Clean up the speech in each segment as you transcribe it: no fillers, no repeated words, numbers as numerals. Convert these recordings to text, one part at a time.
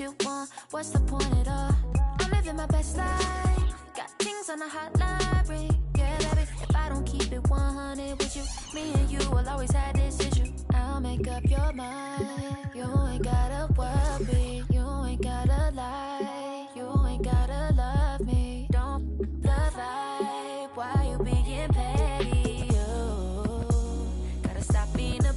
you want, what's the point at all? I'm living my best life, got things on the hotline, yeah baby. If I don't keep it 100 with you, me and you will always have this issue. I'll make up your mind, you ain't gotta worry, you ain't gotta lie, you ain't gotta love me. Don't the vibe, why you being petty? You gotta stop being a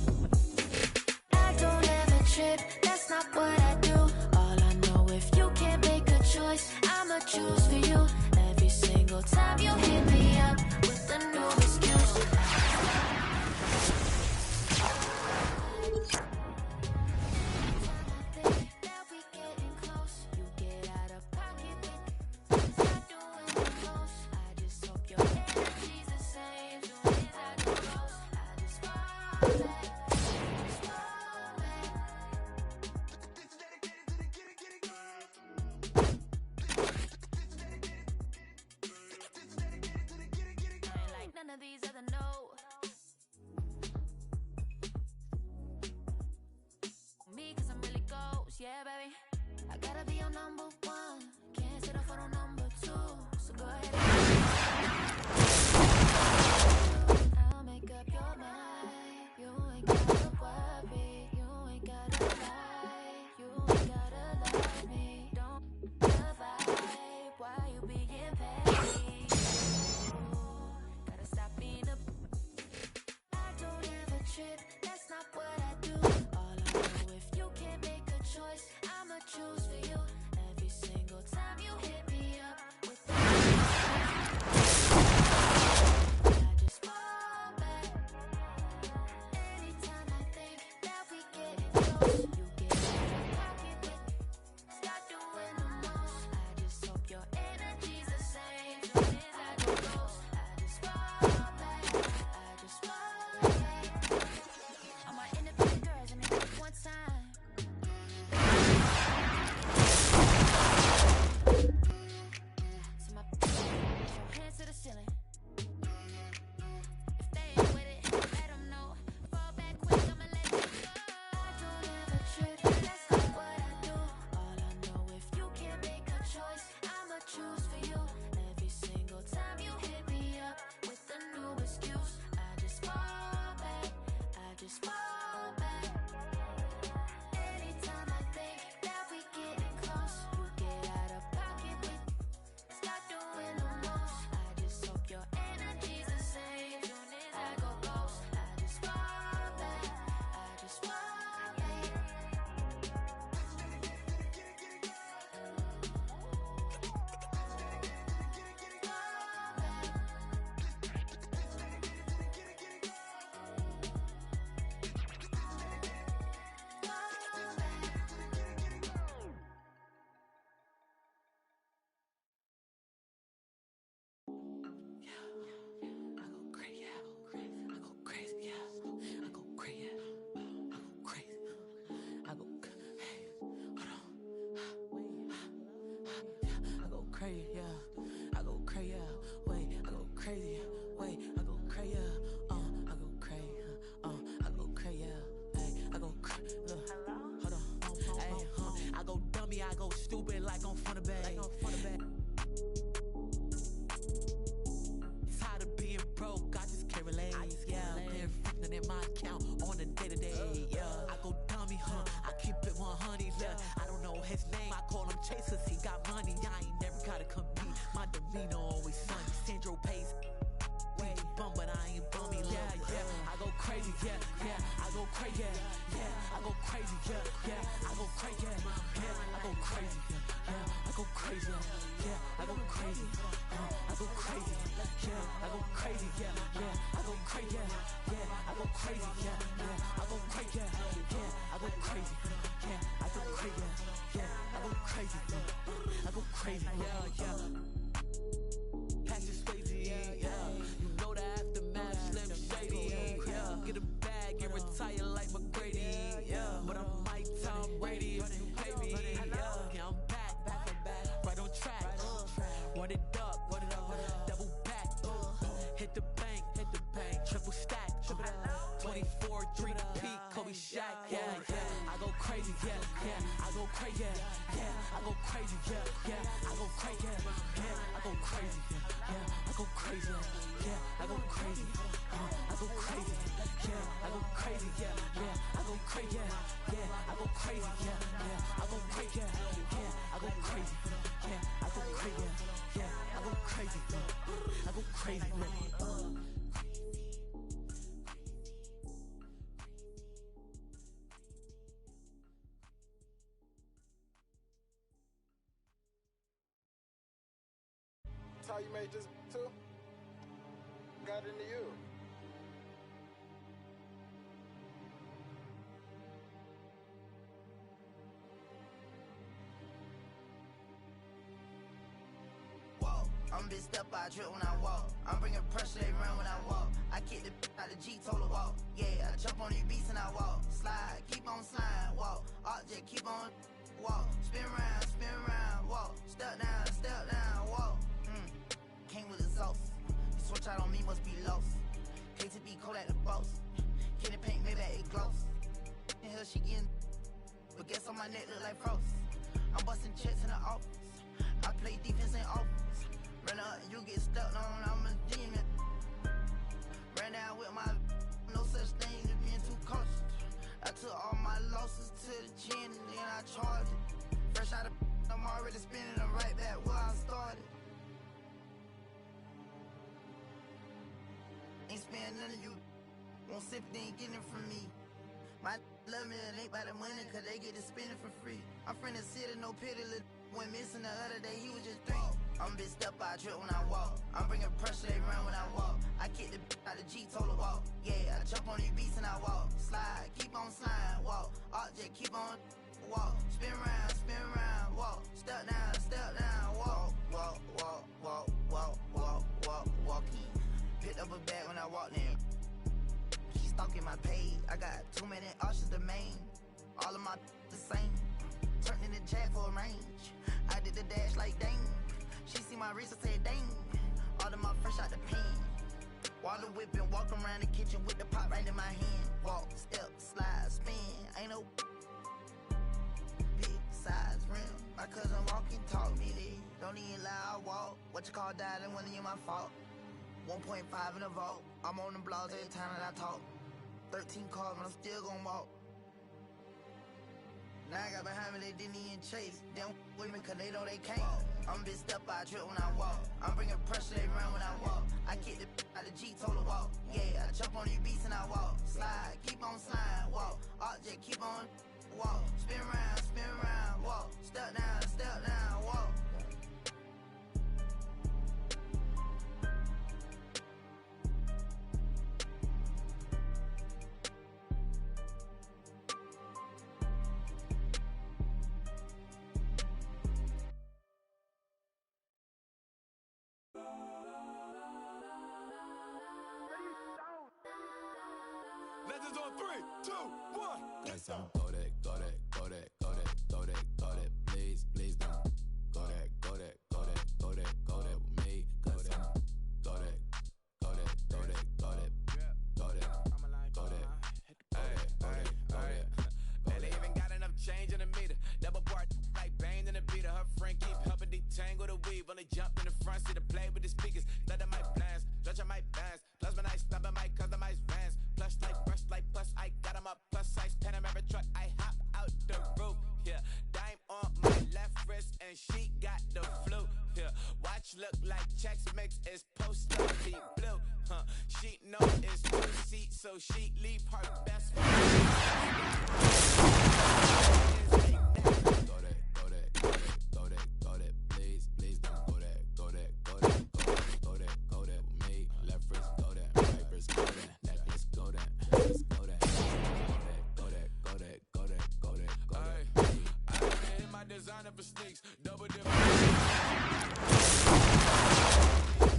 I don't ever trip, that's not what I do. All I know, if you can't make a choice, I'ma choose for you. Every single time you hit me up with a new excuse. Yeah, baby, I gotta be your number one. Can't sit up for no number two. So go ahead. I'll make up your mind. You ain't gotta worry. You ain't gotta lie. You ain't gotta love me. Don't survive. Why you being petty? Gotta stop being a. I don't ever trip. That's not what I do. All I know, if you can't make a choice, I'ma choose for you. Every single time you hit me up with the I just fall back. Anytime I think that we getting close, you get out of pocket with start doing the most. I just hope your energy's the same. Soon as I go close, I just fall back. I just fall back. All my independent girls, I make it one time. To the ceiling. If they ain't with it, let them know. Fall back quick, I'ma let you go. I don't ever trip, that's not what I do. All I know, if you can't make a choice, I'ma choose for you. Every single time you hit me up with a new excuse, I just fall back, I just fall back. Anytime I think that we getting close, you get out of pocket with start doing the most. Hope your energy's the same. Soon as I go close, I just fall back. I just fall back. I go stupid like I'm from the bag. Tired of being broke, I just can't relate. Yeah, been freaking in my account on a day to day. Yeah, I go dummy, I keep it 100. Yeah, I don't know his name, I call him Chase 'cause he got money. I ain't never gotta compete. My demeanor always sunny. Sandro pays. Bum, but I ain't bummy. Yeah, I go crazy. Yeah, I go crazy. Yeah, I go crazy. Yeah, I go crazy. Yeah, I go crazy. Yeah, I go crazy. Yeah, I go crazy. I go crazy. Yeah, I go crazy. Yeah, I go crazy. Yeah, I go crazy. Yeah, I go crazy. Yeah, I go crazy. Yeah, I go crazy. Yeah, I go crazy. I go crazy. Yeah. Pass your Swayze. Yeah, you know the aftermath. 24, 3-peat, Kobe Shaq, yeah, yeah. I go crazy, yeah, yeah. I go crazy, yeah, yeah. I go crazy, yeah, yeah. I go crazy, yeah, yeah. I go crazy, yeah, yeah. I go crazy, yeah. I go crazy, I go crazy, yeah. I go crazy, yeah, yeah. I go crazy, yeah, yeah. I go crazy, yeah, yeah. I go crazy, yeah, yeah. I go crazy, yeah. I go crazy, yeah. I go crazy, I go crazy, That's how you made this too? Got into you. Walk, I'm big step, I trip when I walk. I'm bringing pressure, they run when I walk. I kick the out the G, total walk. Yeah, I jump on these beats and I walk. Slide, keep on sliding, walk. Object, keep on walk. Spin round, walk. Step down, walk. Came with exhaust. You switch out on me, must be lost. KTB cold at the boss. Kitty paint, maybe it gloss. In here she getting, but guess on my neck look like frost. I'm busting checks in the office. I play defense in office. Run up, you get stuck on, I'm a demon. Ran down with my, no such thing as being too cautious. I took all my losses to the chin and then I charged it. Fresh out of, I'm already spinning them right back where I started. Ain't spending none of you. Won't sip, they ain't getting it from me. My love me, it ain't by the money, cause they get to spend it for free. I'm from the city, no pity, went missing the other day, he was just 3. I'm big step, I trip when I walk. I'm bringing pressure, they run when I walk. I kick the out the G, total walk. Yeah, I jump on these beats and I walk. Slide, keep on sliding, walk. Object, keep on walk. Spin round, walk. Step down, walk. Walking. Picked up a bag when I walked in. She stalking my page. I got too many options to main. All of my the same. Turned in the jack for a range. I did the dash like dang. She see my wrist and said dang. All of my fresh out the pan. Water whipping, walk around the kitchen with the pot right in my hand. Walk, step, slide, spin. Ain't no big size rim. My cousin walking, talk me there. Don't even lie, I walk. What you call died and wasn't even my fault. 1.5 in the vault. I'm on the blogs every time that I talk. 13 cars, but I'm still gon' walk. Now I got behind me, they didn't even chase. They don't with me cause they know they can't. I'm big step, I trip when I walk. I'm bringing pressure, they run when I walk. I kick the out the G, total walk. Yeah, I jump on these beats and I walk. Slide, keep on sliding, walk. Object, keep on walk. Spin round, walk. Step down, walk. Legends on 3, 2, 1. Yes, I'm go that, please don't. Go that with me. Cause I'm go that. Man, they even got enough change in the meter. Double bar like Bane in the beater. Her friend keep helping detangle the weave. Only jump in the front seat to play with the speakers. Stutter my plans, stretch on my bands. Plus when I stop in my customized vans. Plush like brush like plus I got 'em up plus size Panamera truck. I hop out the roof. Yeah, dime on my left wrist and she got the flu. Yeah, watch look like Chex Mix is post up deep blue. She know it's 2 seats, so she leave her best friend. Go that, please don't. Go that with me. Left wrist, go that, right wrist, go that, necklace, go that, let's go that. I hit my designer for sneaks, double dip.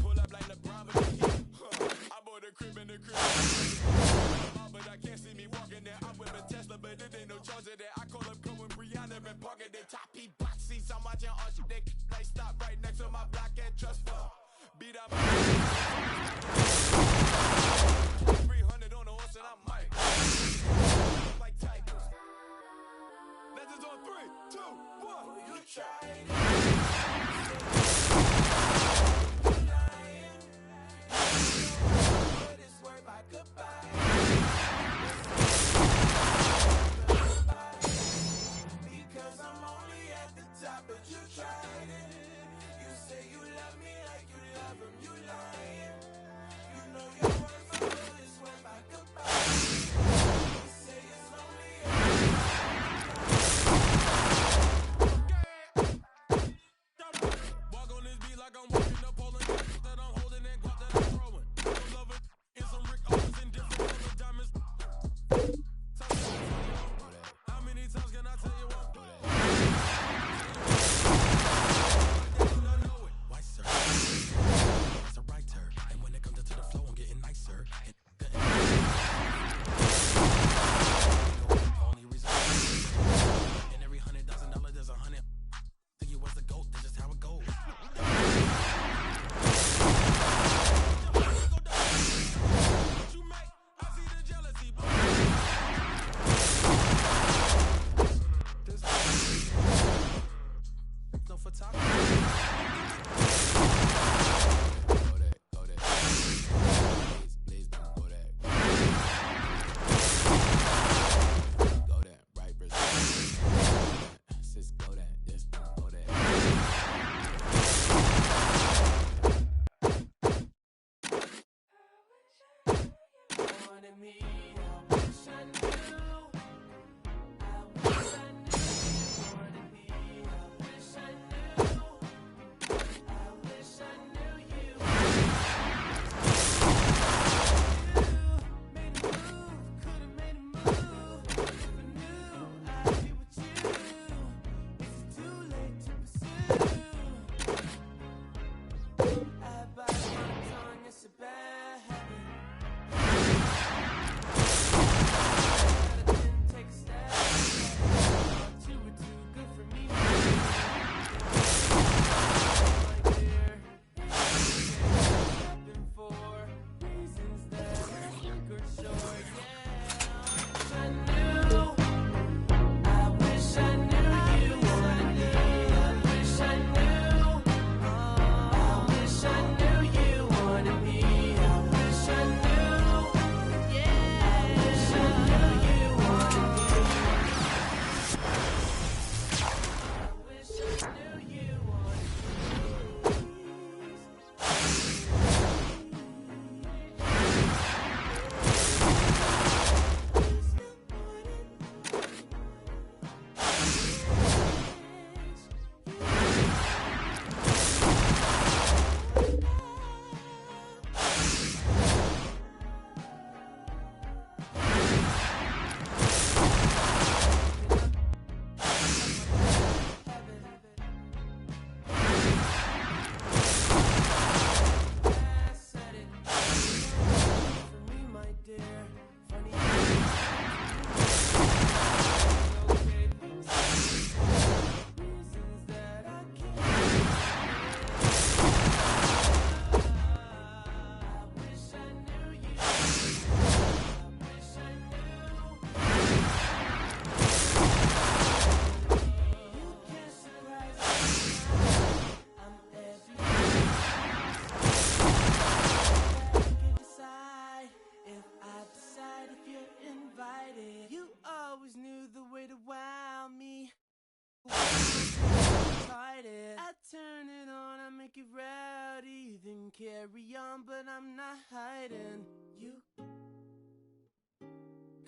Pull up like LeBron with the heat. I bought a crib in the crib. But I can't see me walking there. I'm with a Tesla, but it ain't no charger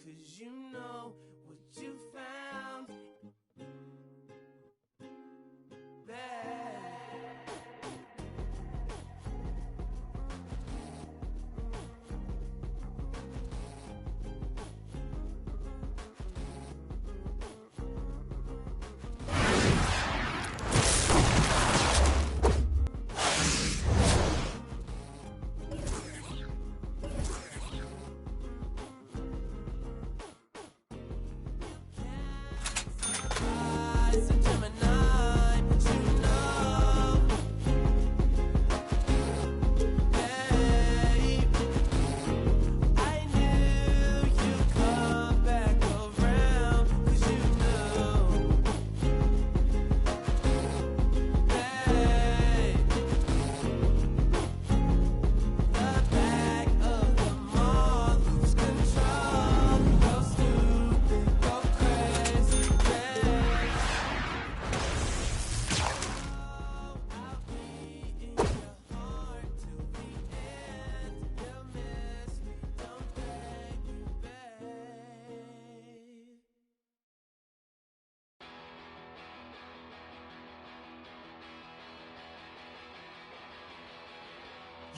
'cause you know what you found bad.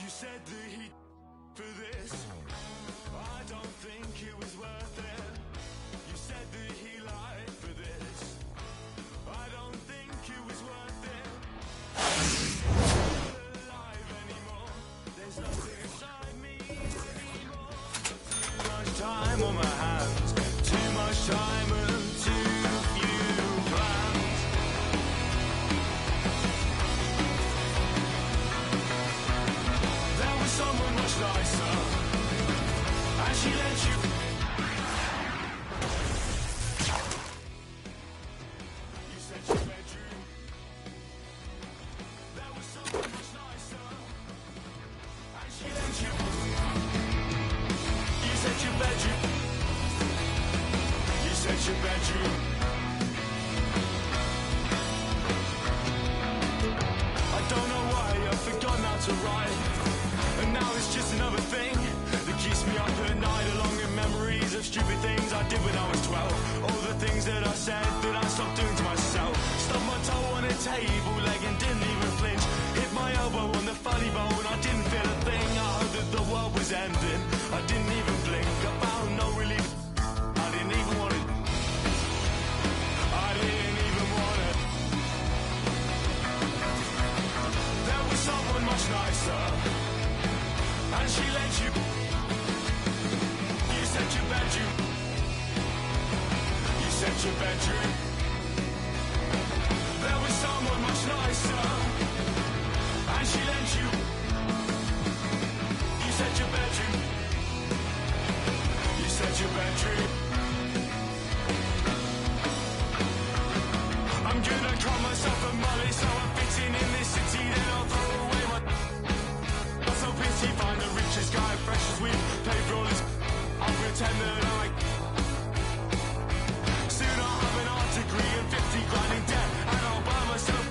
You said the heat for this, I don't think it was worth it. You said the he lied for this, I don't think it was worth it. I'm not alive anymore, there's nothing inside me anymore. Too much time on my hands, too much time and too few plans. There was someone much nicer, and she let you. You said your bedroom. There was someone much nicer, and she let you. You said your bedroom. You said your bedroom. I don't know why I forgot how to write. And now it's just another thing that keeps me up at night, along with memories of stupid things I did when I was 12. All the things that I said that I stopped doing to myself. Stubbed my toe on a table leg and didn't even flinch. Hit my elbow on the funny bone, I didn't feel a thing. I heard that the world was ending, I didn't even blink. I found no relief, I didn't even want it. I didn't even want it. There was someone much nicer, and she let you. You said your bedroom. You said your bedroom. There was someone much nicer, and she let you. You said your bedroom. You said your bedroom. I'm gonna call myself a mullet, so I'm fitting in this city, then I'll throw away my. So pity, find the richest guy, fresh as we pay for all this. I'll pretend that I. Soon I'll have an art degree and 50 grand in debt, and I'll buy myself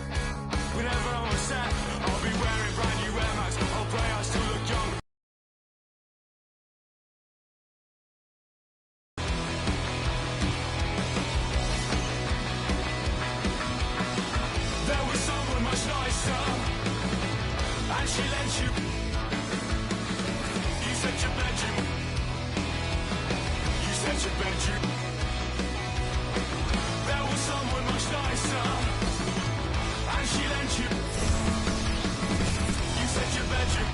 whenever I'm on set. I'll be wearing brand new Air Max. I'll pray I still look young. There was someone much nicer, and she let you. You said your bedroom. You said your bedroom. There was someone much nicer, and she let you. You said your bedroom.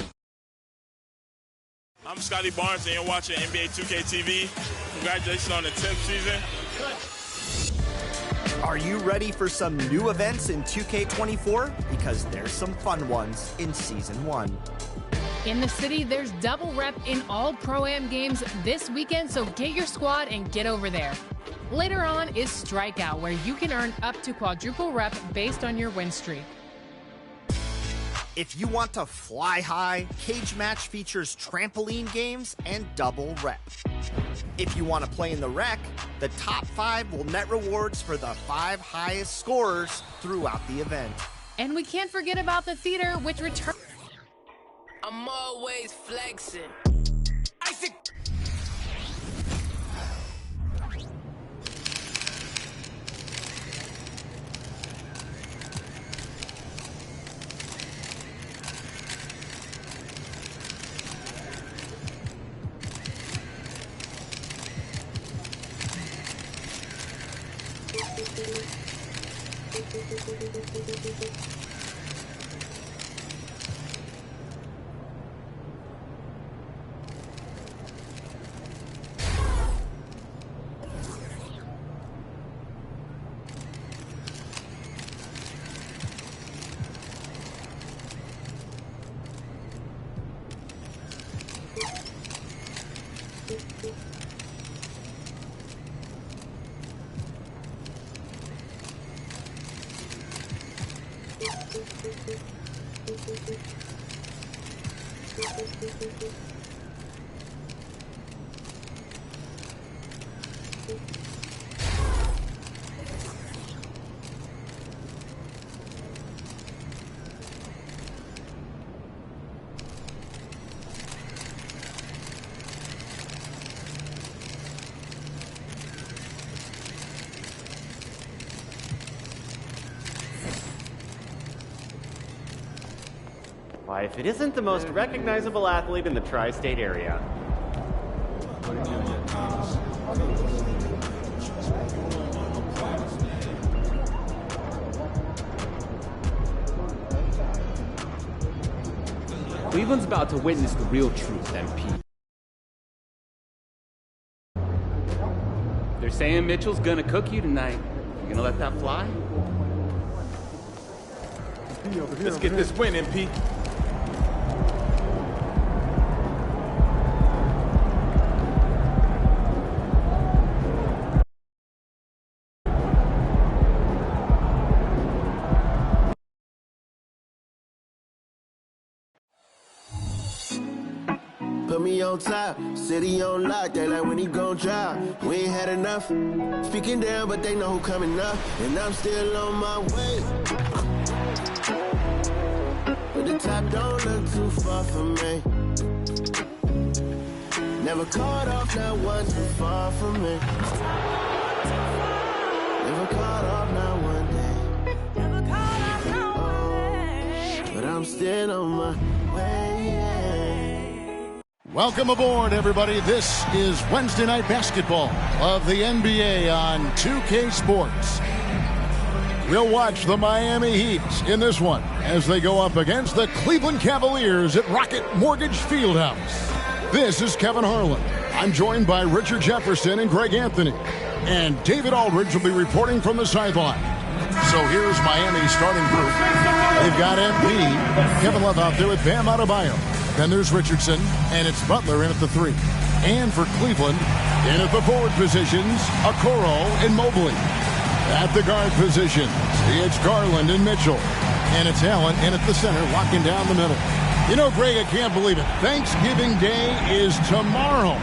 I'm Scotty Barnes, and you're watching NBA 2K TV. Congratulations on the 10th season. Are you ready for some new events in 2K24? Because there's some fun ones in Season 1. In the city, there's double rep in all Pro-Am games this weekend, so get your squad and get over there. Later on is Strikeout, where you can earn up to quadruple rep based on your win streak. If you want to fly high, Cage Match features trampoline games and double rep. If you want to play in the rec, the top 5 will net rewards for the 5 highest scorers throughout the event. And we can't forget about the theater, which returns. I'm always flexing. Why, if it isn't the most recognizable athlete in the tri-state area. Cleveland's about to witness the real truth, MP. They're saying Mitchell's gonna cook you tonight. You gonna let that fly? Let's get this win, MP. Put me on top, city on lock, they like when he gon' drop. We ain't had enough, speaking down, but they know who coming up. And I'm still on my way. But the top don't look too far from me. Never caught off, not one too far from me. Never caught off, not one day. But I'm still on my way. Welcome aboard, everybody. This is Wednesday Night Basketball of the NBA on 2K Sports. We'll watch the Miami Heat in this one as they go up against the Cleveland Cavaliers at Rocket Mortgage Fieldhouse. This is Kevin Harlan. I'm joined by Richard Jefferson and Greg Anthony. And David Aldridge will be reporting from the sideline. So here's Miami's starting group. They've got MP, Kevin Love out there with Bam Adebayo. Then there's Richardson, and it's Butler in at the 3. And for Cleveland, in at the forward positions, Okoro and Mobley. At the guard positions, it's Garland and Mitchell. And it's Allen in at the center, locking down the middle. You know, Greg, I can't believe it. Thanksgiving Day is tomorrow.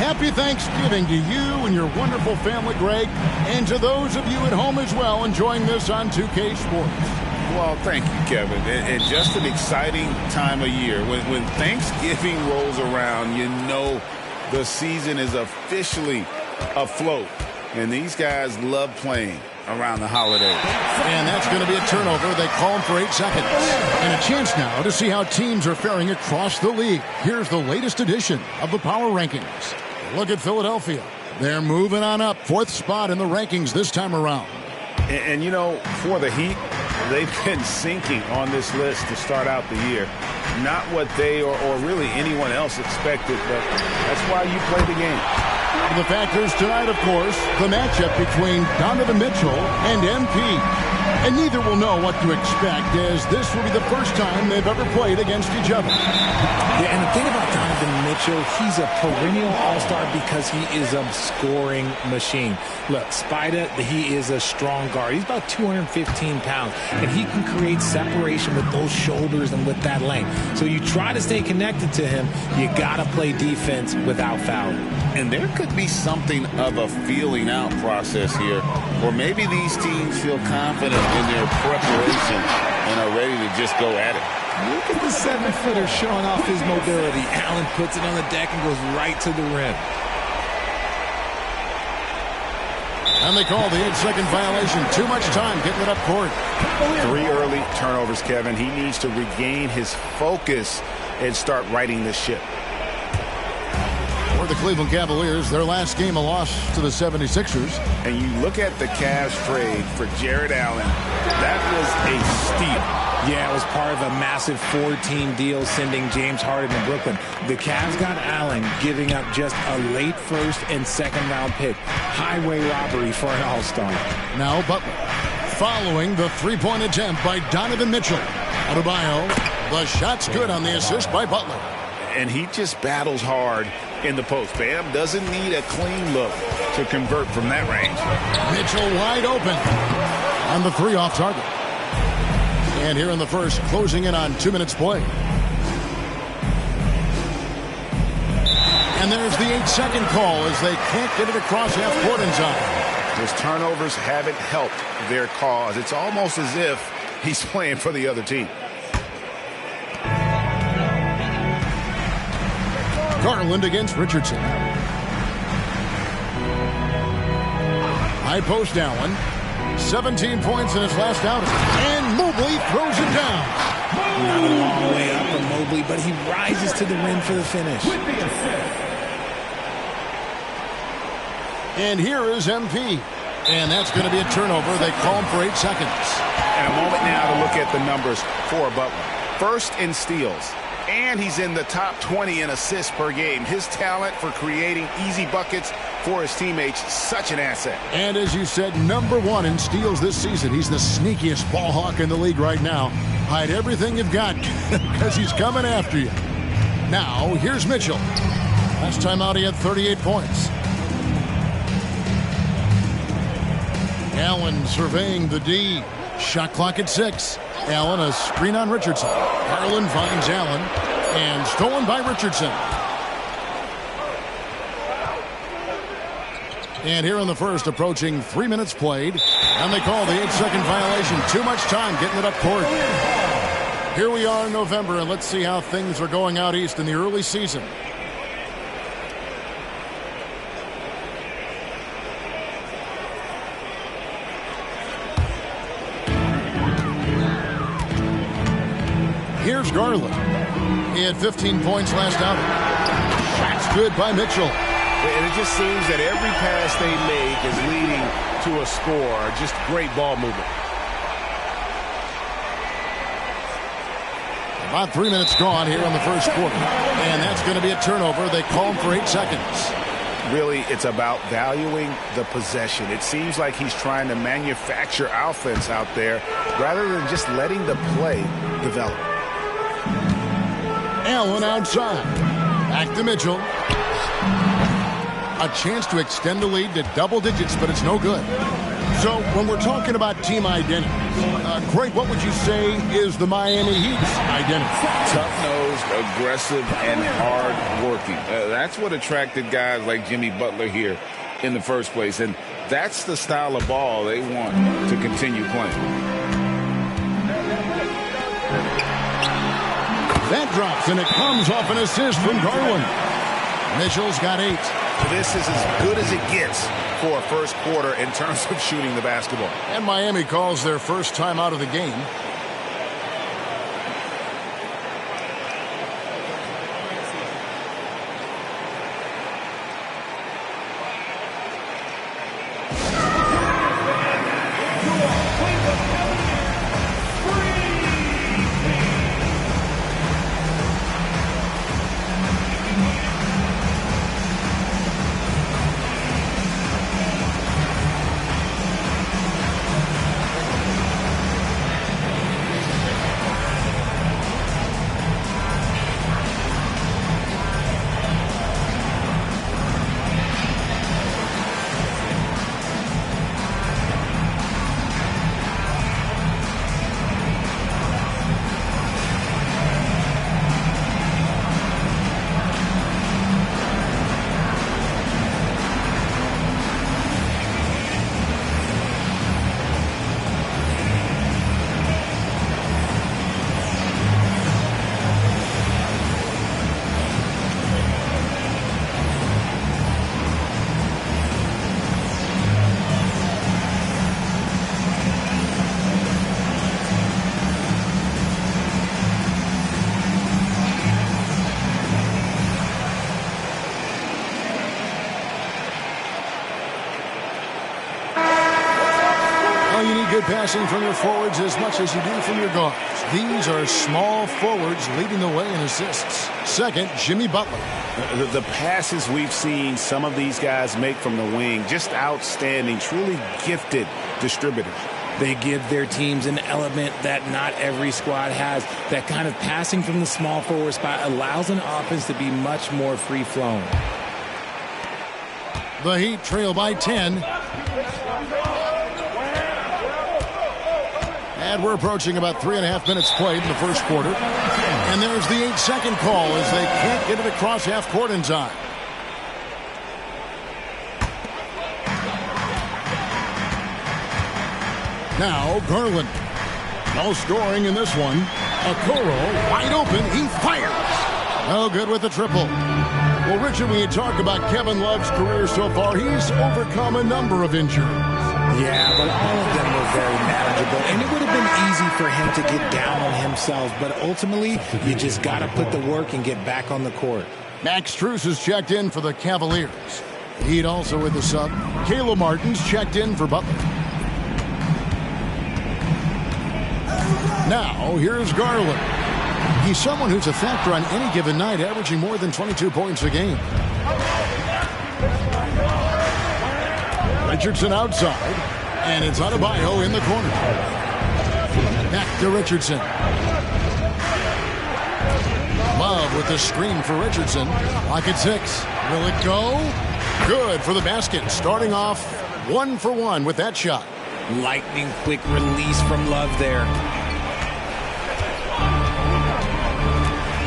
Happy Thanksgiving to you and your wonderful family, Greg, and to those of you at home as well enjoying this on 2K Sports. Well, thank you, Kevin. And just an exciting time of year. When Thanksgiving rolls around, you know the season is officially afloat. And these guys love playing around the holidays. And that's going to be a turnover. They call him for 8 seconds. And a chance now to see how teams are faring across the league. Here's the latest edition of the Power Rankings. Look at Philadelphia. They're moving on up. 4th spot in the rankings this time around. And you know, for the Heat, they've been sinking on this list to start out the year. Not what they or really anyone else expected, but that's why you play the game. The factors tonight, of course, the matchup between Donovan Mitchell and MP. And neither will know what to expect, as this will be the first time they've ever played against each other. Yeah, and the thing about Donovan Mitchell, he's a perennial all-star because he is a scoring machine. Look, Spider, he is a strong guard. He's about 215 pounds, and he can create separation with those shoulders and with that length. So you try to stay connected to him, you got to play defense without fouling. And there could be something of a feeling out process here, or maybe these teams feel confident in their preparation and are ready to just go at it. Look at the 7-footer showing off his mobility. Allen puts it on the deck and goes right to the rim. And they call the 8-second violation. Too much time getting it up court. 3 early turnovers, Kevin. He needs to regain his focus and start righting the ship. For the Cleveland Cavaliers. Their last game a loss to the 76ers. And you look at the Cavs trade for Jared Allen. That was a steal. Yeah, it was part of a massive 4-team deal sending James Harden to Brooklyn. The Cavs got Allen, giving up just a late first and second round pick. Highway robbery for an all-star. Now Butler. Following the three-point attempt by Donovan Mitchell. Adebayo, the shot's good on the assist by Butler. And he just battles hard in the post. Bam doesn't need a clean look to convert from that range. Mitchell wide open on the three off target. And here in the first, closing in on 2 minutes play. And there's the 8-second call as they can't get it across half-court in time. His turnovers haven't helped their cause. It's almost as if he's playing for the other team. Garland against Richardson. High post Allen. 17 points in his last outing. And Mobley throws it down. Not a long way up from Mobley, but he rises to the rim for the finish. And here is MP. And that's going to be a turnover. They call him for 8 seconds. And a moment now to look at the numbers for Butler. First in steals. And he's in the top 20 in assists per game. His talent for creating easy buckets for his teammates, such an asset. And as you said, #1 in steals this season. He's the sneakiest ball hawk in the league right now. Hide everything you've got because he's coming after you. Now, here's Mitchell. Last time out, he had 38 points. Allen surveying the D. Shot clock at 6. Allen, a screen on Richardson. Garland finds Allen, and stolen by Richardson. And here in the first, approaching 3 minutes played, and they call the 8-second violation. Too much time getting it up court. Here we are in November, and let's see how things are going out east in the early season. Here's Garland. He had 15 points last outing. That's good by Mitchell. And it just seems that every pass they make is leading to a score. Just great ball movement. About 3 minutes gone here in the first quarter. And that's going to be a turnover. They call him for 8 seconds. Really, it's about valuing the possession. It seems like he's trying to manufacture offense out there rather than just letting the play develop. Allen outside. Back to Mitchell. A chance to extend the lead to double digits, but it's no good. So when we're talking about team identity, Craig, what would you say is the Miami Heat's identity? Tough-nosed, aggressive, and hard-working. That's what attracted guys like Jimmy Butler here in the first place. And that's the style of ball they want to continue playing. That drops, and it comes off an assist from Garland. Mitchell's got 8. This is as good as it gets for a first quarter in terms of shooting the basketball. And Miami calls their first time out of the game. need good passing from your forwards as much as you do from your guards. These are small forwards leading the way in assists. Second, Jimmy Butler. The passes we've seen some of these guys make from the wing, just outstanding, truly gifted distributors. They give their teams an element that not every squad has. That kind of passing from the small forward spot allows an offense to be much more free-flowing. The Heat trail by 10. And we're approaching about 3.5 minutes played in the first quarter. And there's the 8-second call as they can't get it across half court in time. Now Garland. No scoring in this one. Okoro wide open. He fires. No good with the triple. Well, Richard, when you talk about Kevin Love's career so far, he's overcome a number of injuries. Yeah, but all of them were very manageable, and it would have been easy for him to get down on himself, but ultimately, you just got to put the work and get back on the court. Max Strus is checked in for the Cavaliers. Heat also with the sub. Caleb Martin's checked in for Butler. Now, here's Garland. He's someone who's a factor on any given night, averaging more than 22 points a game. Richardson outside, and it's Adebayo in the corner. Back to Richardson. Love with the screen for Richardson. Pocket 6. Will it go? Good for the basket. Starting off 1 for 1 with that shot. Lightning quick release from Love there.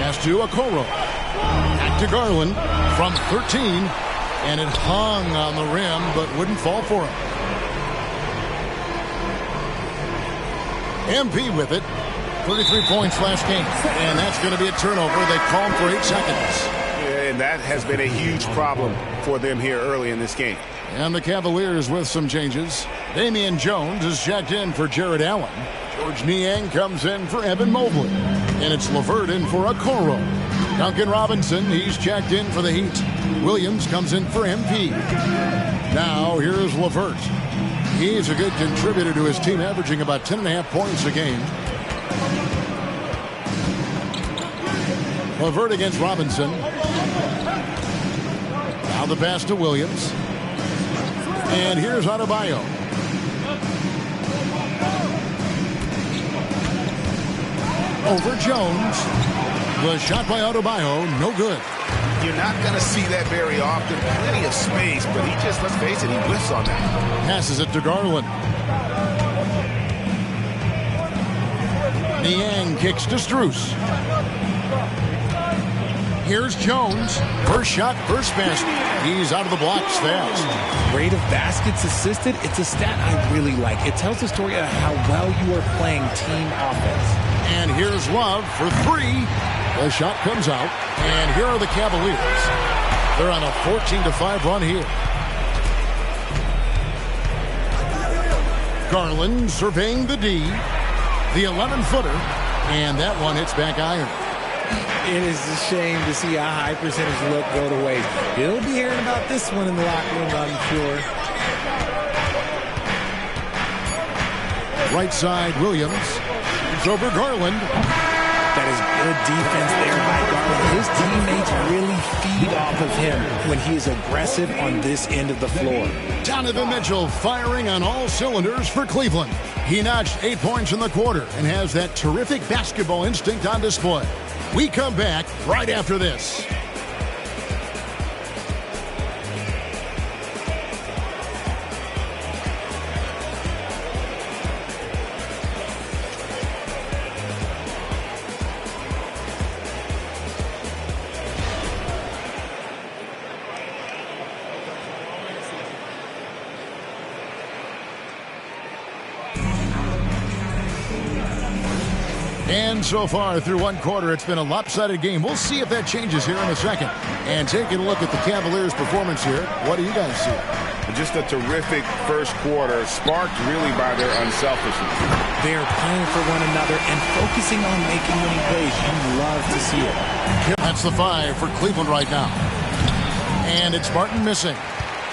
Pass to Okoro. Back to Garland from 13. And it hung on the rim, but wouldn't fall for him. MP with it. 33 points last game. And that's going to be a turnover. They call him for 8 seconds. And that has been a huge problem for them here early in this game. And the Cavaliers with some changes. Damian Jones is checked in for Jared Allen. George Niang comes in for Evan Mobley. And it's LeVert in for Okoro. Duncan Robinson, he's checked in for the Heat. Williams comes in for MP. Now, here's LeVert. He's a good contributor to his team, averaging about 10.5 points a game. LeVert against Robinson. Now the pass to Williams. And here's Adebayo. Over Jones. The shot by Adebayo, no good. You're not going to see that very often. Plenty of space, but he just, let's face it, he whiffs on that. Passes it to Garland. Niang kicks to Strus. Here's Jones. First shot, first basket. He's out of the blocks fast. Rate of baskets assisted, it's a stat I really like. It tells the story of how well you are playing team offense. And here's Love for 3. The shot comes out, and here are the Cavaliers. They're on a 14-5 run here. Garland surveying the D, the 11-footer, and that one hits back iron. It is a shame to see a high percentage look go to waste. You'll be hearing about this one in the locker room, I'm sure. Right side, Williams. It's over Garland. That is good defense there by Garland. His teammates really feed off of him when he is aggressive on this end of the floor. Donovan Mitchell firing on all cylinders for Cleveland. He notched 8 points in the quarter and has that terrific basketball instinct on display. We come back right after this. And so far through one quarter, it's been a lopsided game. We'll see if that changes here in a second. And taking a look at the Cavaliers' performance here, what do you guys see? Just a terrific first quarter, sparked really by their unselfishness. They are playing for one another and focusing on making winning plays. You love to see it. That's the 5 for Cleveland right now. And it's Martin missing.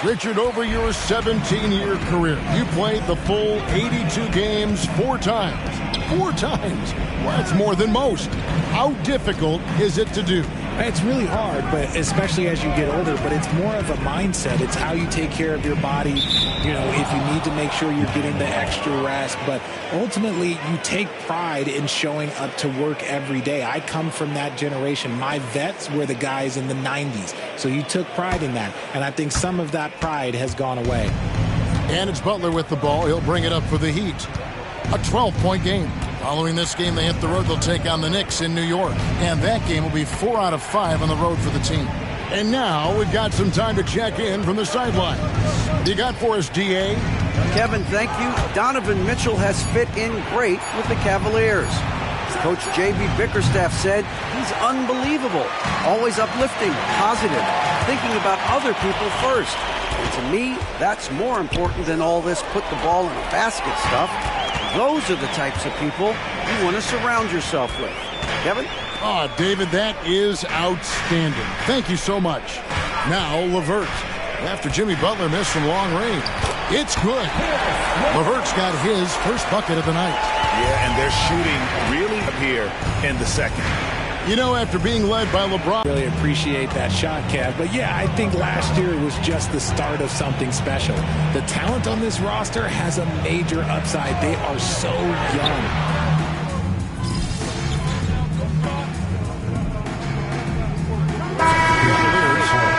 Richard, over your 17-year career, you played the full 82 games 4 times. 4 times? Well, that's more than most. How difficult is it to do? It's really hard, but especially as you get older, but it's more of a mindset. It's how you take care of your body, you know, if you need to make sure you're getting the extra rest. But ultimately, you take pride in showing up to work every day. I come from that generation. My vets were the guys in the 90s. So you took pride in that. And I think some of that pride has gone away. And it's Butler with the ball. He'll bring it up for the Heat. A 12-point game. Following this game, they hit the road. They'll take on the Knicks in New York. And that game will be 4 out of 5 on the road for the team. And now we've got some time to check in from the sidelines. You got for us, D.A.? Kevin, thank you. Donovan Mitchell has fit in great with the Cavaliers. Coach J.B. Bickerstaff said he's unbelievable, always uplifting, positive, thinking about other people first. And to me, that's more important than all this put the ball in a basket stuff. Those are the types of people you want to surround yourself with. Kevin? Oh, David, that is outstanding. Thank you so much. Now, LeVert. After Jimmy Butler missed from long range. It's good. LeVert's got his first bucket of the night. Yeah, and they're shooting really up here in the second. You know, after being led by LeBron. Really appreciate that shot, Kev. But yeah, I think last year was just the start of something special. The talent on this roster has a major upside. They are so young.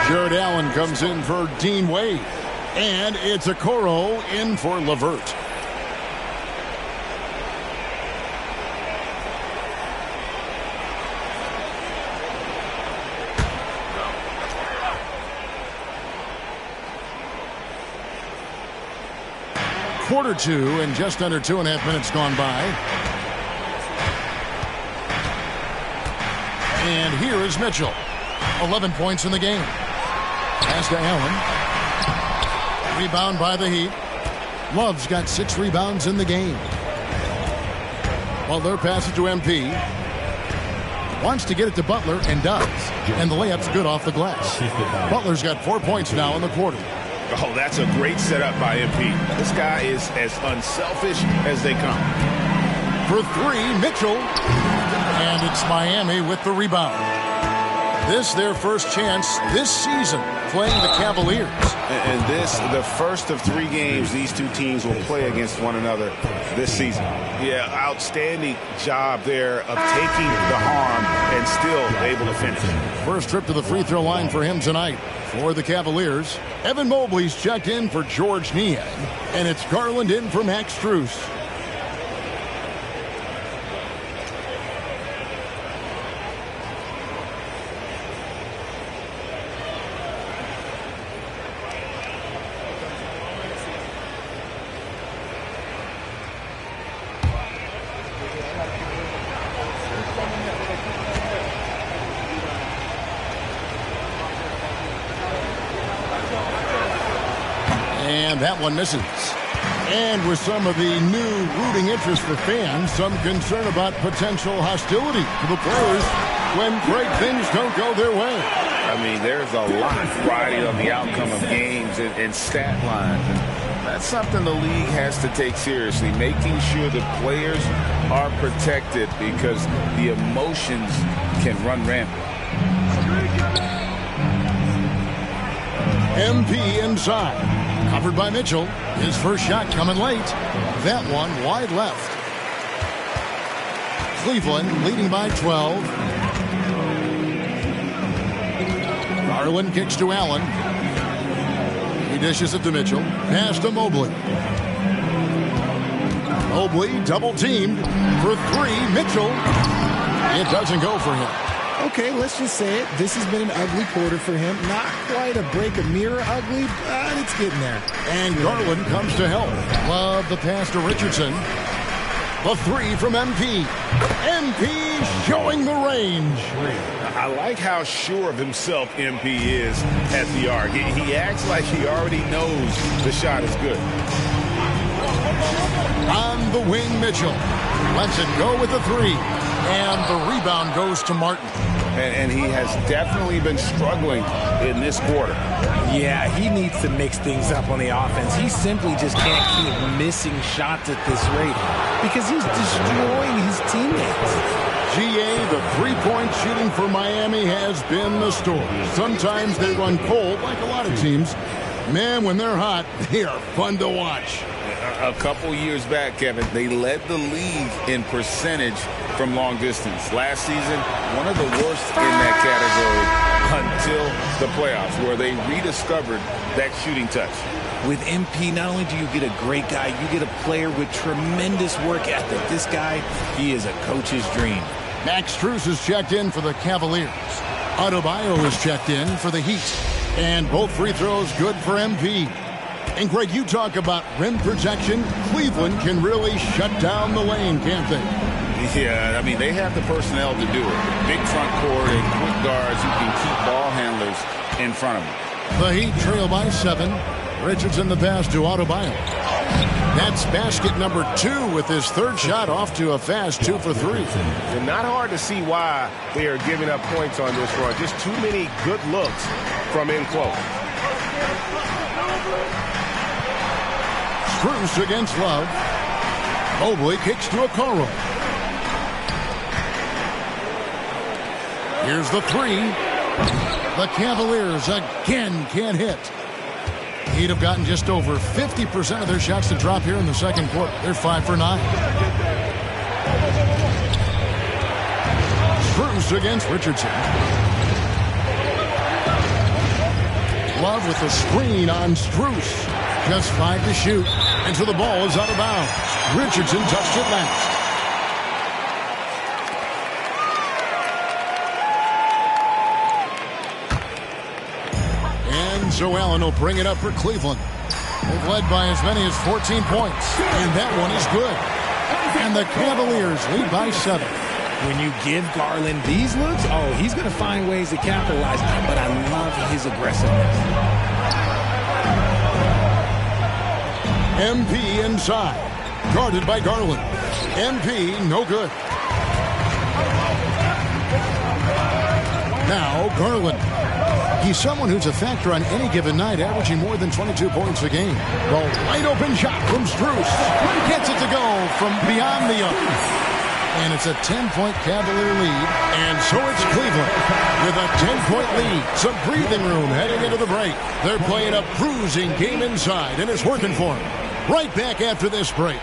Jared Allen comes in for Dean Wade. And it's Okoro in for LeVert. Quarter 2 and just under 2.5 minutes gone by. And here is Mitchell. 11 points in the game. Pass to Allen. Rebound by the Heat. Love's got 6 rebounds in the game. Butler passes to MP. Wants to get it to Butler and does. And the layup's good off the glass. Butler's got 4 points now in the quarter. Oh, that's a great setup by MP. This guy is as unselfish as they come. For 3, Mitchell. And it's Miami with the rebound. This their first chance this season playing the Cavaliers. And this, the first of 3 games these two teams will play against one another this season. Yeah, outstanding job there of taking the harm and still able to finish. First trip to the free throw line for him tonight. For the Cavaliers, Evan Mobley's checked in for George Niang. And it's Garland in for Max Strus. That one misses. And with some of the new rooting interest for fans, some concern about potential hostility to the players when great things don't go their way. I mean, there's a lot of variety on the outcome of games and stat lines. And that's something the league has to take seriously, making sure the players are protected because the emotions can run rampant. MP inside. Covered by Mitchell. His first shot coming late. That one wide left. Cleveland leading by 12. Garland kicks to Allen. He dishes it to Mitchell. Pass to Mobley. Mobley double teamed for 3. Mitchell. It doesn't go for him. Okay, let's just say it. This has been an ugly quarter for him. Not quite a break a mirror ugly, but it's getting there. And Garland comes to help. Love the pass to Richardson. The 3 from MP. MP showing the range. I like how sure of himself MP is at the arc. He acts like he already knows the shot is good. On the wing, Mitchell lets it go with the 3. And the rebound goes to Martin. and he has definitely been struggling in this quarter. Yeah, he needs to mix things up on the offense. He simply just can't keep missing shots at this rate because he's destroying his teammates. GA, the three-point shooting for Miami has been the story. Sometimes they run cold, like a lot of teams. Man, when they're hot, they are fun to watch. A couple years back, Kevin, they led the league in percentage from long distance. Last season, one of the worst in that category until the playoffs, where they rediscovered that shooting touch. With MP, not only do you get a great guy, you get a player with tremendous work ethic. This guy, he is a coach's dream. Max Strus is checked in for the Cavaliers. Adebayo is checked in for the Heat. And both free throws good for MP. And Greg, you talk about rim protection. Cleveland can really shut down the lane, can't they? Yeah, I mean, they have the personnel to do it. Big front court and quick guards who can keep ball handlers in front of them. The Heat trail by 7. Richardson the pass to Adebayo. That's basket number 2 with his third shot off to a fast 2 for 3. And not hard to see why they are giving up points on this run. Just too many good looks from in close. Strus against Love. Mobley kicks to Okoro. Here's the 3. The Cavaliers again can't hit. He'd have gotten just over 50% of their shots to drop here in the second quarter. They're 5 for 9. Strus against Richardson. Love with the screen on Strus. Just 5 to shoot. And so the ball is out of bounds. Richardson touched it last. And so Allen will bring it up for Cleveland. They've led by as many as 14 points. And that one is good. And the Cavaliers lead by 7. When you give Garland these looks, oh, he's going to find ways to capitalize. But I love his aggressiveness. MP inside. Guarded by Garland. MP no good. Now Garland. He's someone who's a factor on any given night, averaging more than 22 points a game. The wide open shot from Strus. Gets it to go from beyond the arc. And it's a 10-point Cavalier lead. And so it's Cleveland with a 10-point lead. Some breathing room heading into the break. They're playing a bruising game inside, and it's working for them. Right back after this break.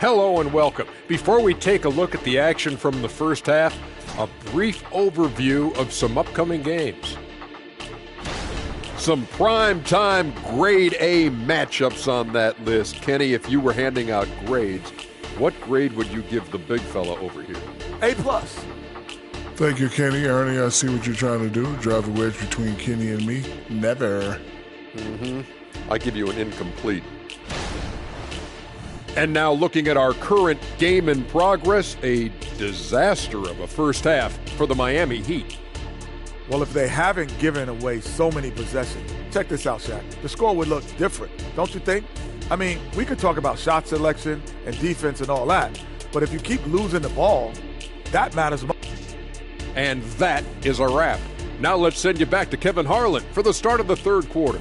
Hello and welcome. Before we take a look at the action from the first half, a brief overview of some upcoming games. Some prime-time grade A matchups on that list. Kenny, if you were handing out grades, what grade would you give the big fella over here? A+. Thank you, Kenny. Ernie, I see what you're trying to do. Drive a wedge between Kenny and me. Never. I give you an incomplete. And now looking at our current game in progress, a disaster of a first half for the Miami Heat. Well, if they haven't given away so many possessions, check this out, Shaq. The score would look different, don't you think? I mean, we could talk about shot selection and defense and all that, but if you keep losing the ball, that matters most. And that is a wrap. Now let's send you back to Kevin Harlan for the start of the third quarter.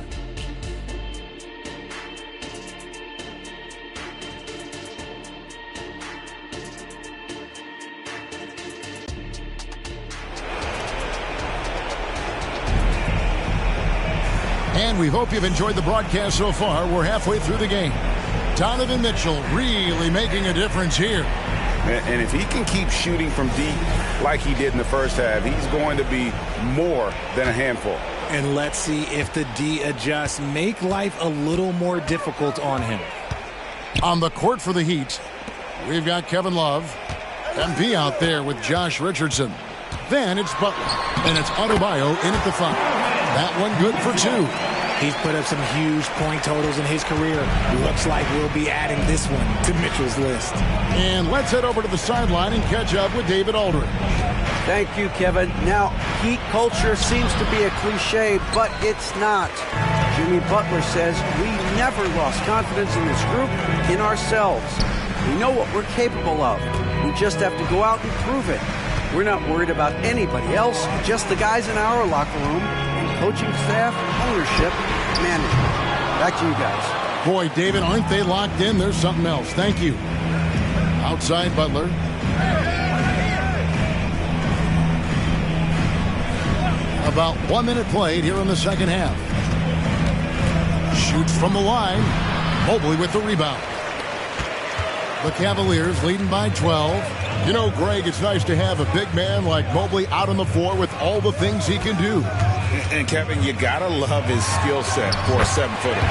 And we hope you've enjoyed the broadcast so far. We're halfway through the game. Donovan Mitchell really making a difference here. And if he can keep shooting from deep like he did in the first half, he's going to be more than a handful. And let's see if the D adjusts, make life a little more difficult on him. On the court for the Heat, we've got Kevin Love. MP out there with Josh Richardson. Then it's Butler. And it's Adebayo in at the 5. That one good for 2. He's put up some huge point totals in his career. Looks like we'll be adding this one to Mitchell's list. And let's head over to the sideline and catch up with David Aldridge. Thank you, Kevin. Now, Heat culture seems to be a cliche, but it's not. Jimmy Butler says we never lost confidence in this group, in ourselves. We know what we're capable of. We just have to go out and prove it. We're not worried about anybody else, just the guys in our locker room, and coaching staff, ownership, management. Back to you guys. Boy, David, aren't they locked in? There's something else. Thank you. Outside Butler. About 1 minute played here in the second half. Shoots from the line. Mobley with the rebound. The Cavaliers leading by 12. You know, Greg, it's nice to have a big man like Mobley out on the floor with all the things he can do. And Kevin, you gotta love his skill set for a 7-footer.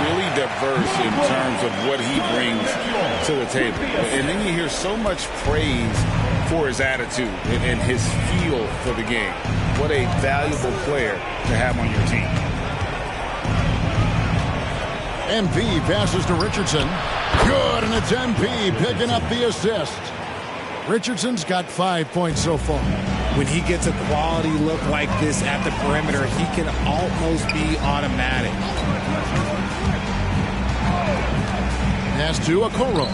Really diverse in terms of what he brings to the table. And then you hear so much praise for his attitude and his feel for the game. What a valuable player to have on your team. MP passes to Richardson. Good, and it's MP picking up the assist. Richardson's got 5 points so far. When he gets a quality look like this at the perimeter, he can almost be automatic. Pass to Okoro.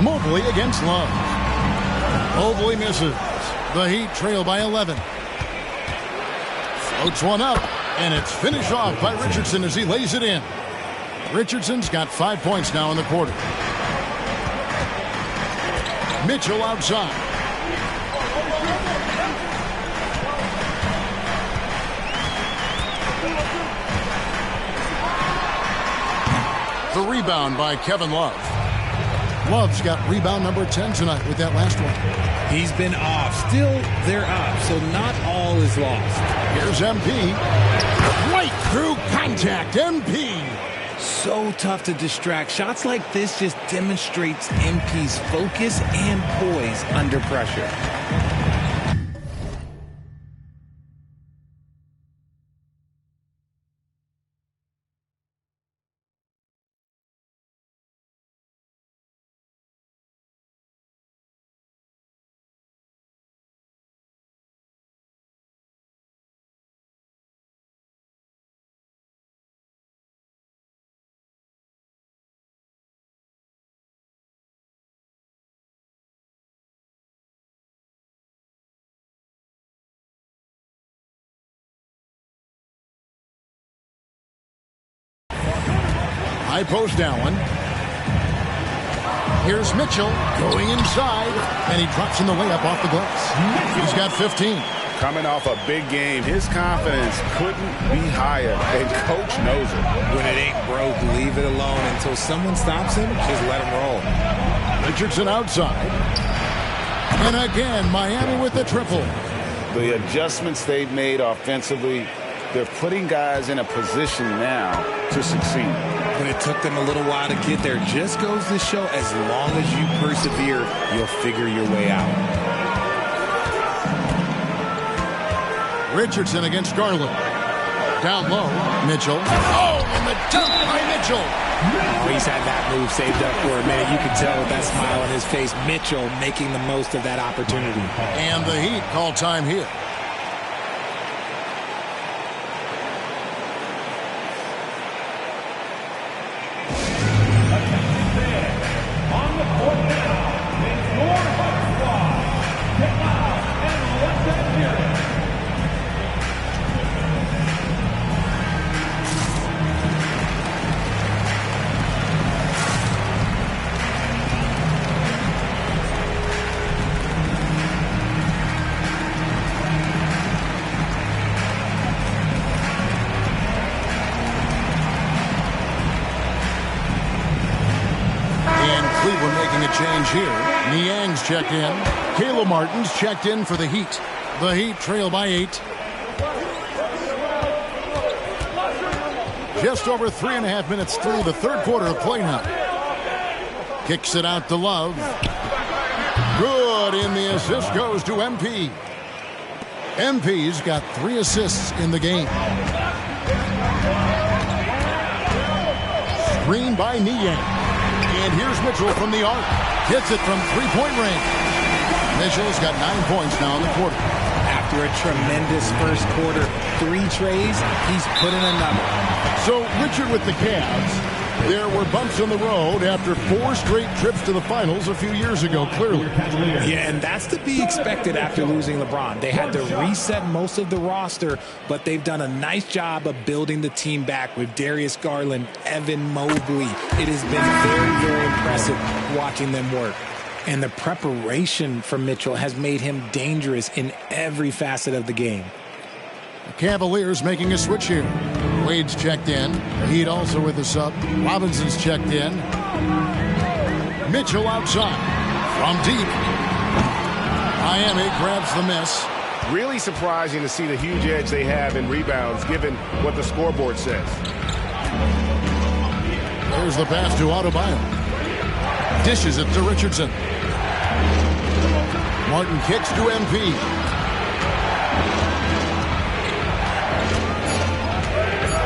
Mobley against Love. Mobley misses. The Heat trail by 11. Floats one up, and it's finished off by Richardson as he lays it in. Richardson's got 5 points now in the quarter. Mitchell outside. The rebound by Kevin Love. Love's got rebound number 10 tonight with that last one. He's been off. Still, they're up, so not all is lost. Here's MP. Right through contact. MP. So tough to distract. Shots like this just demonstrates MP's focus and poise under pressure. High post Allen. Here's Mitchell going inside, and he drops in the layup off the glass. He's got 15. Coming off a big game, his confidence couldn't be higher, and Coach knows it. When it ain't broke, leave it alone until someone stops him. Just let him roll. Richardson outside. And again, Miami with the triple. The adjustments they've made offensively, they're putting guys in a position now to succeed. But it took them a little while to get there. Just goes to show, as long as you persevere, you'll figure your way out. Richardson against Garland. Down low, Mitchell. Oh, and the dunk by Mitchell. Oh, he's had that move saved up for a minute. You can tell with that smile on his face, Mitchell making the most of that opportunity. And the Heat call time here. Change here. Niang's checked in. Caleb Martin's checked in for the Heat. The Heat trail by 8. Just over 3.5 minutes through the third quarter of play now. Kicks it out to Love. Good, and the assist goes to MP. MP's got 3 assists in the game. Screen by Niang. And here's Mitchell from the arc. Hits it from three-point range. Mitchell's got 9 points now in the quarter. After a tremendous first quarter, 3 trays, he's put in another. So, Richard, with the Cavs, there were bumps in the road after 4 straight trips to the finals a few years ago, clearly. Yeah, and that's to be expected after losing LeBron. They had to reset most of the roster, but they've done a nice job of building the team back with Darius Garland, Evan Mobley. It has been very, very impressive watching them work. And the preparation for Mitchell has made him dangerous in every facet of the game. The Cavaliers making a switch here. Wade's checked in. Heat also with a sub. Robinson's checked in. Mitchell outside. From deep. Miami grabs the miss. Really surprising to see the huge edge they have in rebounds given what the scoreboard says. There's the pass to Adebayo. Dishes it to Richardson. Martin kicks to MP.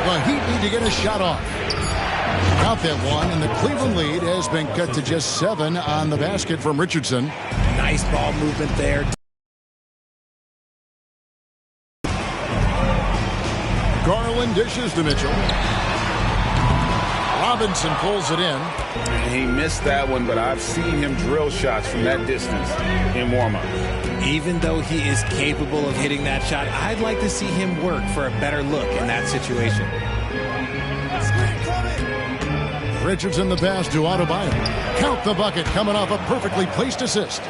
The Heat need to get a shot off. Got that one, and the Cleveland lead has been cut to just 7 on the basket from Richardson. Nice ball movement there. Garland dishes to Mitchell. Robinson pulls it in. He missed that one, but I've seen him drill shots from that distance in warm-up. Even though he is capable of hitting that shot, I'd like to see him work for a better look in that situation. Richardson the pass to Adebayo. Count the bucket coming off a perfectly placed assist.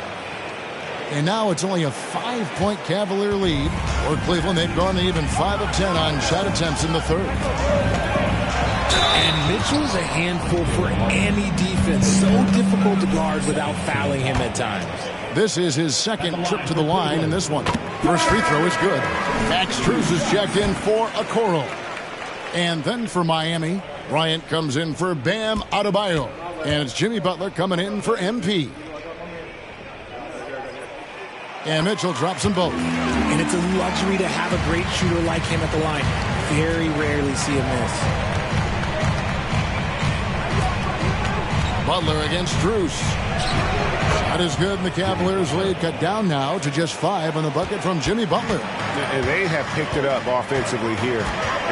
And now it's only a 5-point Cavalier lead. For Cleveland, they've gone to even 5 of 10 on shot attempts in the third. And Mitchell's a handful for any defense. So difficult to guard without fouling him at times. This is his second trip to the line in this one. First free throw is good. Max Strus is checked in for Okoro. And then for Miami, Bryant comes in for Bam Adebayo. And it's Jimmy Butler coming in for MP. And Mitchell drops them both. And it's a luxury to have a great shooter like him at the line. Very rarely see a miss. Butler against Strus. That is good, and the Cavaliers lead cut down now to just 5 on the bucket from Jimmy Butler. And they have picked it up offensively here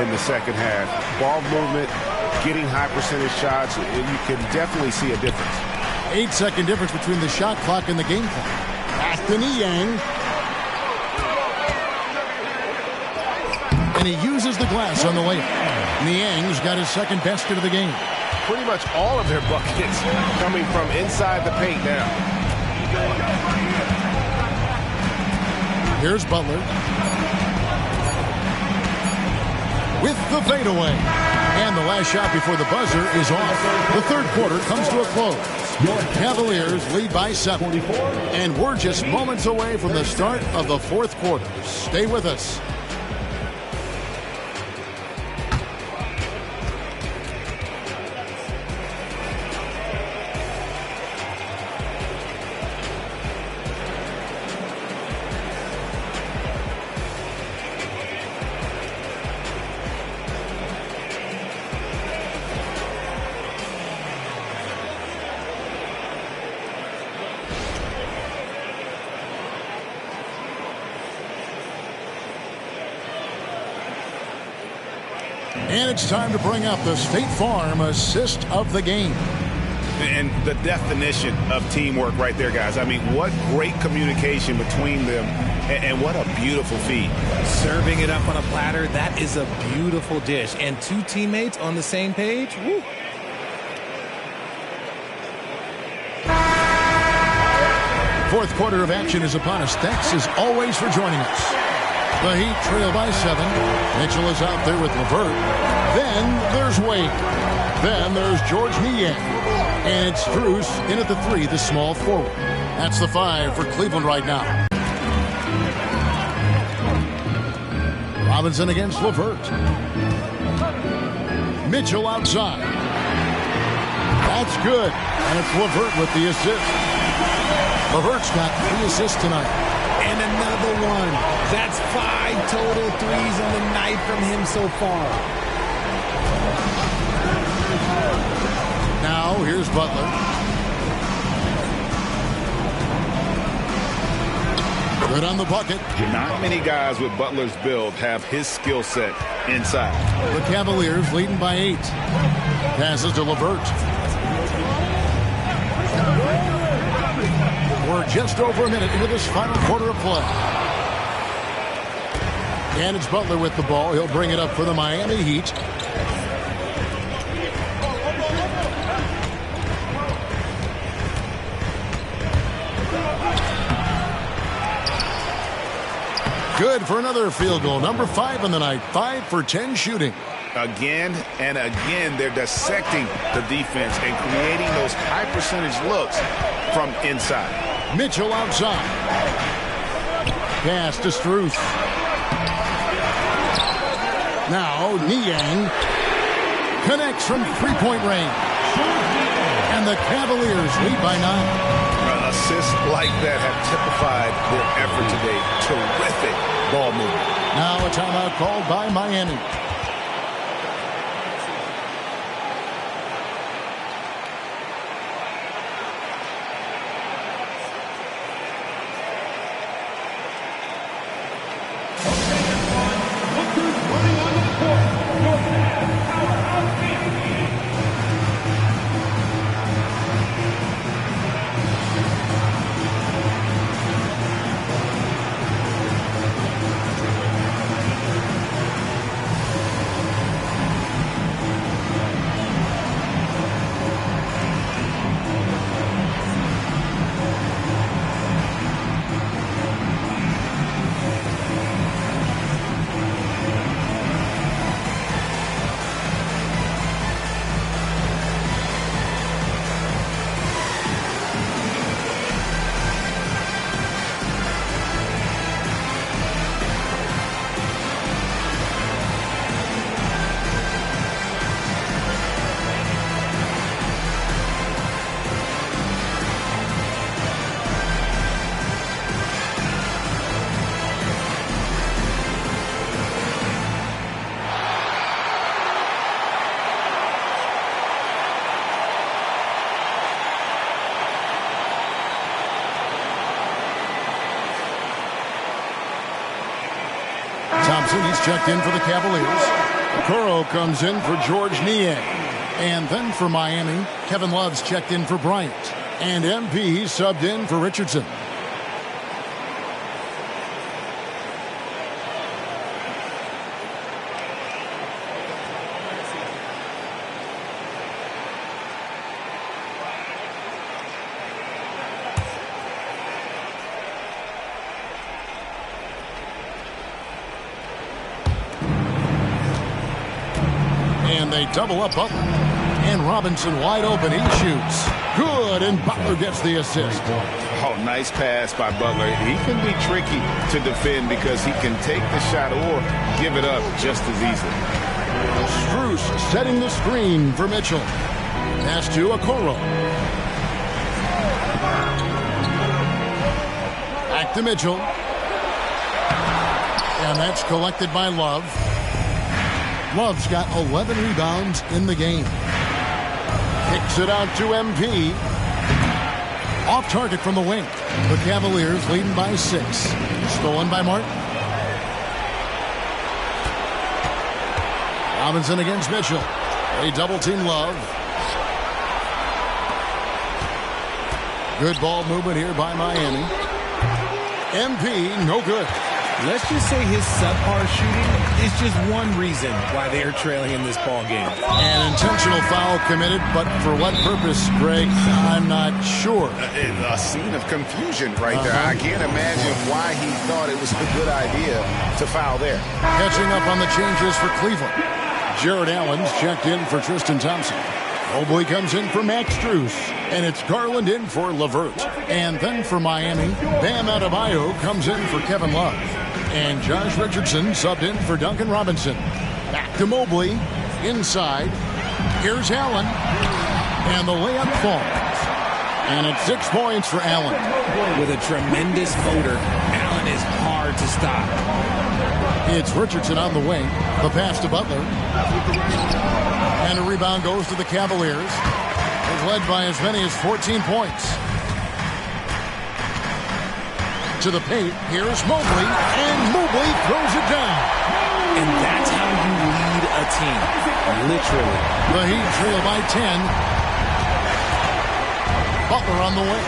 in the second half. Ball movement, getting high percentage shots, and you can definitely see a difference. 8-second difference between the shot clock and the game clock. Back to Niang. And he uses the glass on the layup. Niang's got his second basket of the game. Pretty much all of their buckets coming from inside the paint now. Here's Butler. With the fadeaway. And the last shot before the buzzer is off. The third quarter comes to a close. Cavaliers lead by 7. And we're just moments away from the start of the fourth quarter. Stay with us. And it's time to bring up the State Farm assist of the game. And the definition of teamwork right there, guys. I mean, what great communication between them, and what a beautiful feed. Serving it up on a platter, that is a beautiful dish. And 2 teammates on the same page, woo. Fourth quarter of action is upon us. Thanks as always for joining us. The Heat trail by 7. Mitchell is out there with LeVert. Then there's Wade. Then there's George Niang. And it's Strus in at the 3, the small forward. That's the 5 for Cleveland right now. Robinson against LeVert. Mitchell outside. That's good. And it's LeVert with the assist. LeVert's got 3 assists tonight. And another one. That's 5 total threes on the night from him so far. Now, here's Butler. Good on the bucket. Not many guys with Butler's build have his skill set inside. The Cavaliers leading by 8. Passes to LeVert. We're just over a minute into this final quarter of play. And it's Butler with the ball. He'll bring it up for the Miami Heat. Good for another field goal. Number 5 on the night. 5 for 10 shooting. Again and again, they're dissecting the defense and creating those high percentage looks from inside. Mitchell outside. Pass to Struth. Now Niang connects from three-point range. And the Cavaliers lead by 9. Assists like that have typified their effort today. Terrific ball movement. Now a timeout called by Miami. Thompson, he's checked in for the Cavaliers. Okoro comes in for George Niang. And then for Miami, Kevin Love's checked in for Bryant. And MP subbed in for Richardson. And they double up Butler. And Robinson wide open. He shoots. Good. And Butler gets the assist. Oh, nice pass by Butler. He can be tricky to defend because he can take the shot or give it up just as easily. Strus setting the screen for Mitchell. Pass to Okoro. Back to Mitchell. And that's collected by Love. Love's got 11 rebounds in the game. Kicks it out to MP. Off target from the wing. The Cavaliers leading by 6. Stolen by Martin. Robinson against Mitchell. They double team Love. Good ball movement here by Miami. MP, no good. Let's just say his subpar shooting is just one reason why they are trailing in this ball game. An intentional foul committed, but for what purpose, Greg? I'm not sure. A scene of confusion right there. I can't imagine why he thought it was a good idea to foul there. Catching up on the changes for Cleveland. Jared Allen's checked in for Tristan Thompson. Mobley comes in for Max Strus. And it's Garland in for LeVert. And then for Miami, Bam Adebayo comes in for Kevin Love. And Josh Richardson subbed in for Duncan Robinson. Back to Mobley. Inside. Here's Allen. And the layup falls. And it's 6 points for Allen. With a tremendous motor, Allen hard to stop. It's Richardson on the wing. The pass to Butler. And a rebound goes to the Cavaliers. They've led by as many as 14 points. To the paint. Here's Mobley. And Mobley throws it down. And that's how you lead a team. Literally. The Heat trail by 10. Butler on the way.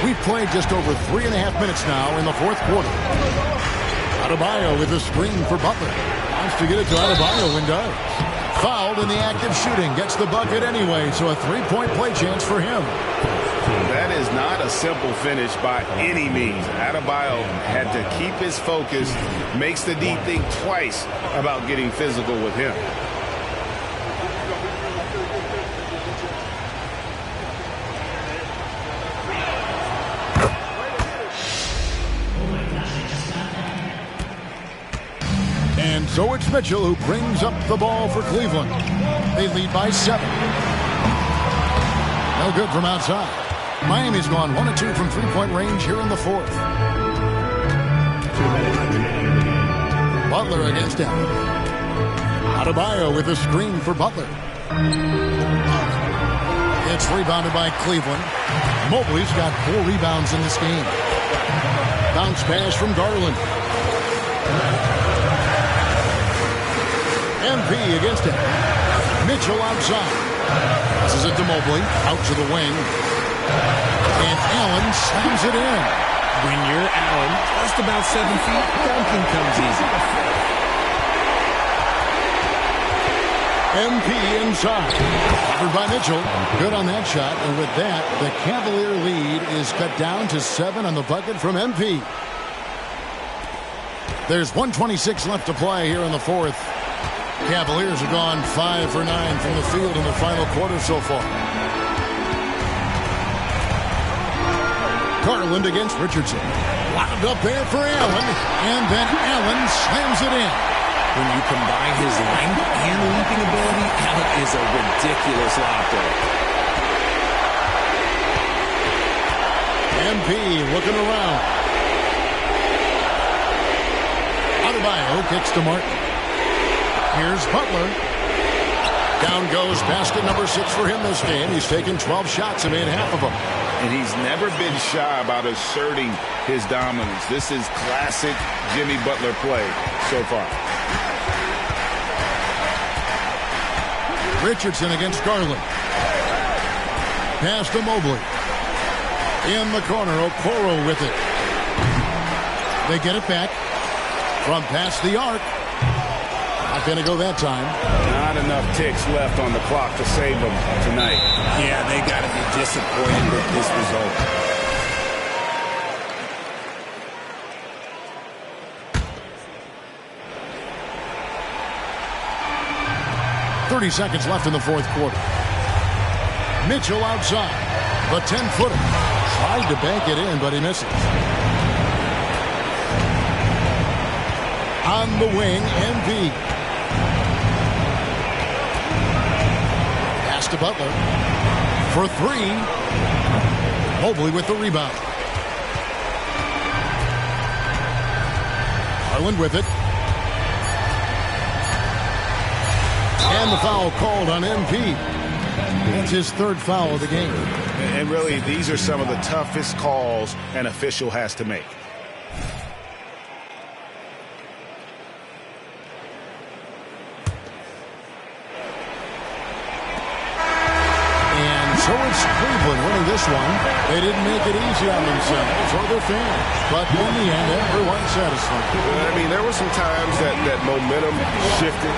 We've played just over 3.5 minutes now in the fourth quarter. Adebayo with a screen for Butler. Wants to get it to Adebayo and does. Fouled in the act of shooting. Gets the bucket anyway, so a 3-point play chance for him. That is not a simple finish by any means. Adebayo had to keep his focus, makes the D think twice about getting physical with him. And so it's Mitchell who brings up the ball for Cleveland. They lead by 7. No good from outside. Miami's gone 1 of 2 from three-point range here in the fourth. Butler against Allen. Adebayo with a screen for Butler. It's rebounded by Cleveland. Mobley's got 4 rebounds in this game. Bounce pass from Garland. MP against him. Mitchell outside. This is it to Mobley. Out to the wing. And Allen slams it in. When you're Allen, just about 7 feet, dunking comes easy. MP inside. Covered by Mitchell. Good on that shot. And with that, the Cavalier lead is cut down to 7 on the bucket from MP. There's 1:26 left to play here in the fourth. Cavaliers have gone 5 for 9 from the field in the final quarter so far. Garland against Richardson. Lobbed up there for Allen. And then Allen slams it in. When you combine his length and leaping ability, Allen is a ridiculous lobber. MP looking around. Adebayo kicks to Martin. Here's Butler. Down goes basket number 6 for him this game. He's taken 12 shots and made half of them. And he's never been shy about asserting his dominance. This is classic Jimmy Butler play so far. Richardson against Garland. Pass to Mobley. In the corner, Okoro with it. They get it back. From past the arc. Not going to go that time. Not enough ticks left on the clock to save them tonight. Yeah, they got to be disappointed with this result. .30 seconds left in the fourth quarter. Mitchell outside. The 10-footer. Tried to bank it in, but he misses. On the wing, MP. Pass to Butler. For 3. Mobley with the rebound. Garland with it. And the foul called on MP. That's his 3rd foul of the game. And really, these are some of the toughest calls an official has to make. So it's Cleveland winning this one. They didn't make it easy on themselves or their fans. But in the end, everyone's satisfied. I mean, there were some times that momentum shifted.